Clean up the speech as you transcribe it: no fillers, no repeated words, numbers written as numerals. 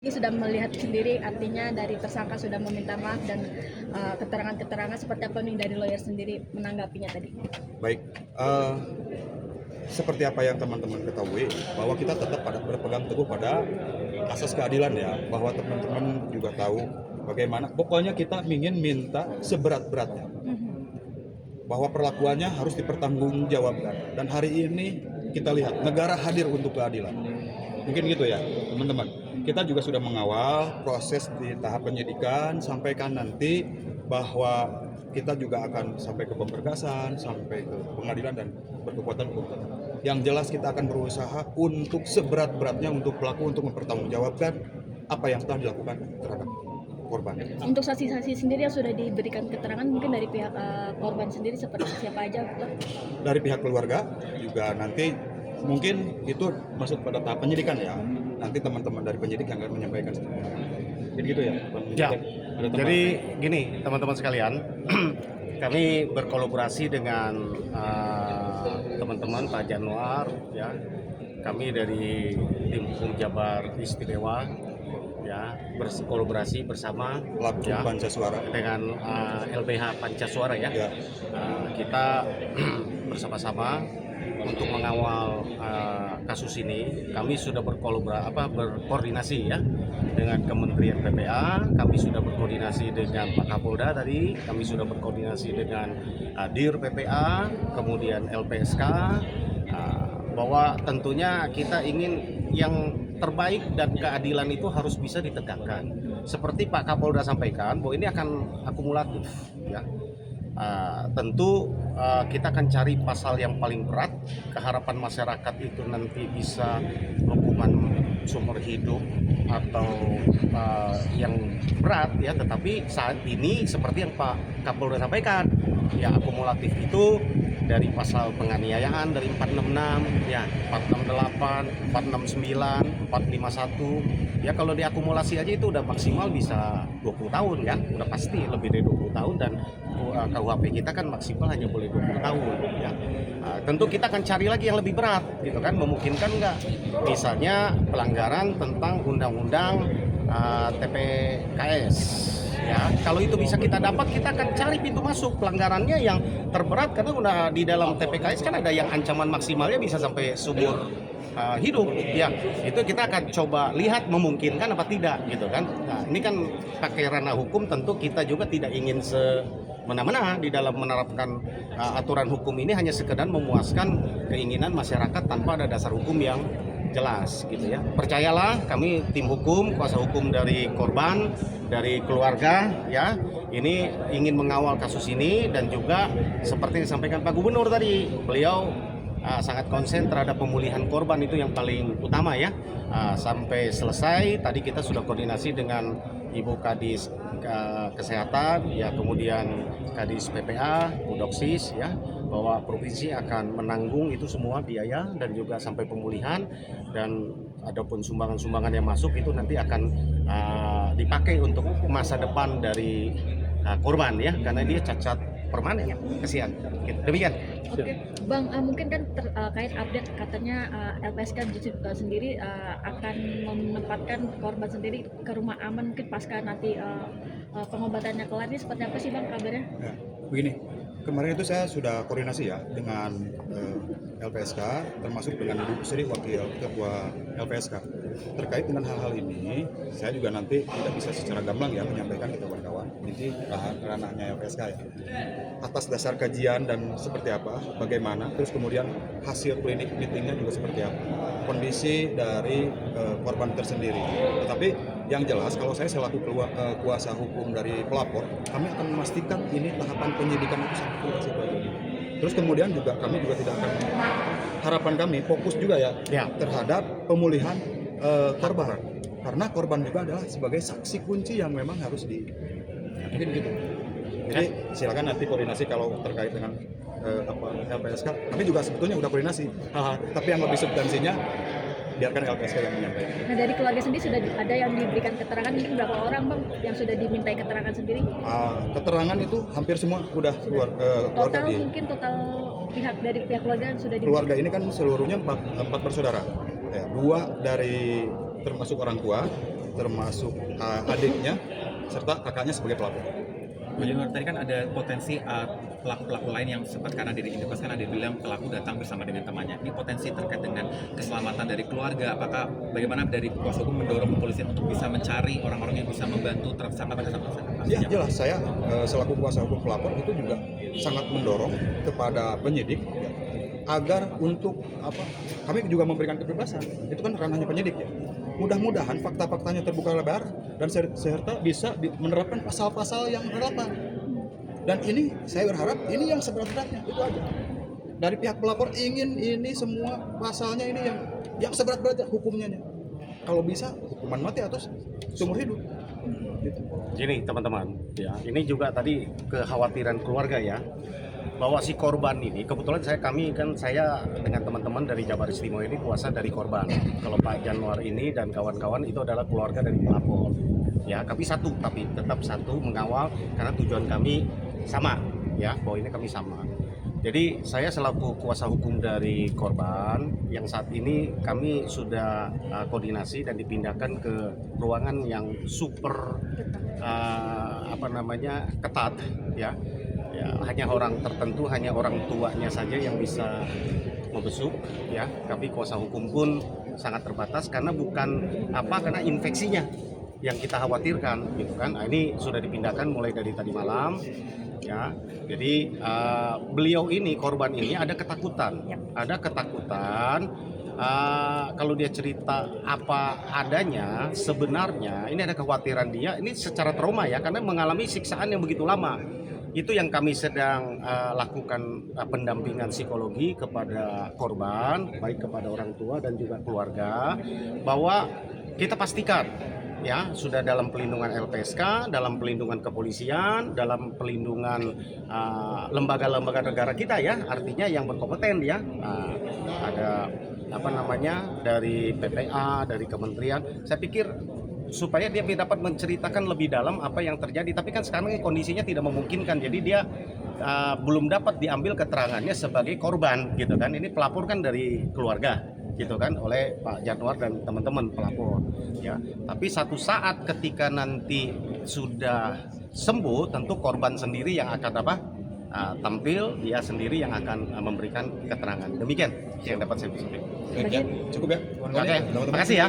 Ini sudah melihat sendiri, artinya dari tersangka sudah meminta maaf dan keterangan-keterangan seperti apa nih dari lawyer sendiri menanggapinya tadi? Baik, seperti apa yang teman-teman ketahui, bahwa kita tetap berpegang teguh pada asas keadilan ya, bahwa teman-teman juga tahu bagaimana, pokoknya kita ingin minta seberat-beratnya, bahwa perlakuannya harus dipertanggungjawabkan. Dan hari ini kita lihat, negara hadir untuk keadilan. Mungkin gitu ya, teman-teman. Kita juga sudah mengawal proses di tahap penyidikan, sampaikan nanti bahwa kita juga akan sampai ke pemberkasan, sampai ke pengadilan dan berkekuatan hukum. Yang jelas kita akan berusaha untuk seberat-beratnya untuk pelaku untuk mempertanggungjawabkan apa yang telah dilakukan terhadap korban. Untuk saksi-saksi sendiri yang sudah diberikan keterangan mungkin dari pihak korban sendiri seperti siapa aja? Dari pihak keluarga juga nanti mungkin itu masuk pada tahap penyidikan ya. Nanti teman-teman dari penyidik yang akan menyampaikan. Jadi gitu ya, Bang. Ya. Jadi gini teman-teman sekalian, kami berkolaborasi dengan teman-teman Pak Januar, ya. Kami dari tim hukum Jabar Istimewa, ya, berkolaborasi bersama Pelaku ya, Pancasuara dengan LBH Pancasuara ya. ya. Kita bersama-sama untuk mengawal kasus ini. Kami sudah berkoordinasi ya dengan Kementerian PPA, kami sudah berkoordinasi dengan Pak Kapolda tadi, kami sudah berkoordinasi dengan Dir PPA, kemudian LPSK, bahwa tentunya kita ingin yang terbaik dan keadilan itu harus bisa ditegakkan. Seperti Pak Kapolda sampaikan bahwa ini akan akumulatif ya. Tentu kita akan cari pasal yang paling berat. Keharapan masyarakat itu nanti bisa hukuman seumur hidup atau yang berat ya. Tetapi saat ini seperti yang Pak Kapolda sampaikan ya, akumulatif itu dari pasal penganiayaan dari 466 ya, 468, 469, 451 ya. Kalau diakumulasi aja itu udah maksimal bisa 20 tahun kan, udah pasti lebih dari 20 tahun. Dan KUHP kita kan maksimal hanya boleh 20 tahun ya. Tentu kita akan cari lagi yang lebih berat gitu kan, memungkinkan nggak, misalnya pelanggaran tentang undang-undang TPKS ya. Kalau itu bisa kita dapat, kita akan cari pintu masuk pelanggarannya yang terberat, karena udah di dalam TPKS kan ada yang ancaman maksimalnya bisa sampai seumur hidup ya. Itu kita akan coba lihat memungkinkan apa tidak gitu kan. Nah, ini kan pakai ranah hukum, tentu kita juga tidak ingin semena-mena di dalam menerapkan aturan hukum ini, hanya sekedar memuaskan keinginan masyarakat tanpa ada dasar hukum yang jelas gitu ya. Percayalah, kami tim hukum, kuasa hukum dari korban, dari keluarga ya, ini ingin mengawal kasus ini. Dan juga seperti yang disampaikan Pak Gubernur tadi, beliau sangat konsen terhadap pemulihan korban, itu yang paling utama ya. Sampai selesai tadi kita sudah koordinasi dengan Ibu Kadis Kesehatan ya, kemudian Kadis PPA, Budoksis ya, bahwa provinsi akan menanggung itu semua biaya dan juga sampai pemulihan. Dan adapun sumbangan-sumbangan yang masuk itu nanti akan dipakai untuk masa depan dari korban ya, karena dia cacat permanen ya, kasihan. Demikian. Oke, Bang, mungkin kan terkait update katanya LPSK sendiri akan menempatkan korban sendiri ke rumah aman mungkin pasca nanti pengobatannya kelar. Ini seperti apa sih Bang kabarnya? Ya, begini, kemarin itu saya sudah koordinasi ya dengan LPSK, termasuk dengan Ibu Sri, Wakil Ketua LPSK. Terkait dengan hal-hal ini, saya juga nanti tidak bisa secara gamblang ya menyampaikan ke kawan-kawan. Ini ranahnya LPSK ya. Atas dasar kajian dan seperti apa, bagaimana, terus kemudian hasil klinik meetingnya juga seperti apa, kondisi dari korban tersendiri. Tetapi yang jelas, kalau saya selaku kuasa hukum dari pelapor, kami akan memastikan ini tahapan penyidikan itu sampai tuntas. Terus kemudian juga kami juga tidak akan, harapan kami fokus juga ya terhadap pemulihan korban, karena korban juga adalah sebagai saksi kunci yang memang harus mungkin gitu. Jadi silakan nanti koordinasi kalau terkait dengan LPSK. Kami juga sebetulnya udah koordinasi, tapi yang lebih substansinya biarkan LPSK yang menyampaikan. Nah, dari keluarga sendiri sudah ada yang diberikan keterangan, mungkin berapa orang Bang yang sudah dimintai keterangan sendiri? Keterangan itu hampir semua udah keluar. Total mungkin total pihak dari pihak keluarga sudah keluarga ini kan seluruhnya empat bersaudara ya, 2 dari termasuk orang tua, termasuk adiknya serta kakaknya sebagai pelapor. Bu Januar, tadi kan ada potensi pelaku-pelaku lain yang sempat karena dari Indokos kan ada bilang pelaku datang bersama dengan temannya. Ini potensi terkait dengan keselamatan dari keluarga. Apakah bagaimana dari kuasa hukum mendorong kepolisian untuk bisa mencari orang-orang yang bisa membantu tersangka pada saat tersangka? Ya jelas, saya selaku kuasa hukum pelapor itu juga sangat mendorong kepada penyidik ya, agar untuk kami juga memberikan kebebasan. Itu kan ranahnya penyidik ya. Mudah-mudahan fakta-faktanya terbuka lebar dan serta bisa menerapkan pasal-pasal yang relevan. Dan ini saya berharap ini yang seberat-beratnya itu aja. Dari pihak pelapor ingin ini semua pasalnya ini yang seberat-beratnya hukumnya. Kalau bisa hukuman mati atau seumur hidup. Gitu. Gini teman-teman, ya ini juga tadi kekhawatiran keluarga ya, bahwa si korban ini kebetulan saya dengan teman-teman dari Jabar Istimewa ini kuasa dari korban. Kalau Pak Januar ini dan kawan-kawan itu adalah keluarga dari pelapor. Ya kami tapi tetap satu mengawal karena tujuan kami sama, ya bahwa ini kami sama. Jadi saya selaku kuasa hukum dari korban yang saat ini kami sudah koordinasi dan dipindahkan ke ruangan yang super ketat ya. Ya, hanya orang tertentu, hanya orang tuanya saja yang bisa membesuk ya. Tapi kuasa hukum pun sangat terbatas karena karena infeksinya yang kita khawatirkan gitu kan. Nah, ini sudah dipindahkan mulai dari tadi malam ya. Jadi beliau ini korban ini ada ketakutan. Kalau dia cerita apa adanya sebenarnya ini ada kekhawatiran dia ini secara trauma ya karena mengalami siksaan yang begitu lama. Itu yang kami sedang lakukan pendampingan psikologi kepada korban, baik kepada orang tua dan juga keluarga, bahwa kita pastikan ya sudah dalam pelindungan LPSK, dalam pelindungan kepolisian, dalam pelindungan lembaga-lembaga negara kita ya, artinya yang berkompeten ya. Ada dari PPA, dari kementerian. Saya pikir supaya dia dapat menceritakan lebih dalam apa yang terjadi. Tapi kan sekarang kondisinya tidak memungkinkan, jadi dia belum dapat diambil keterangannya sebagai korban gitu kan. Ini pelapor kan dari keluarga gitu kan oleh Pak Januar dan teman-teman pelapor ya. Tapi satu saat ketika nanti sudah sembuh tentu korban sendiri yang akan tampil, dia sendiri yang akan memberikan keterangan. Demikian yang dapat saya sampaikan. Cukup ya. Oke, terima kasih ya.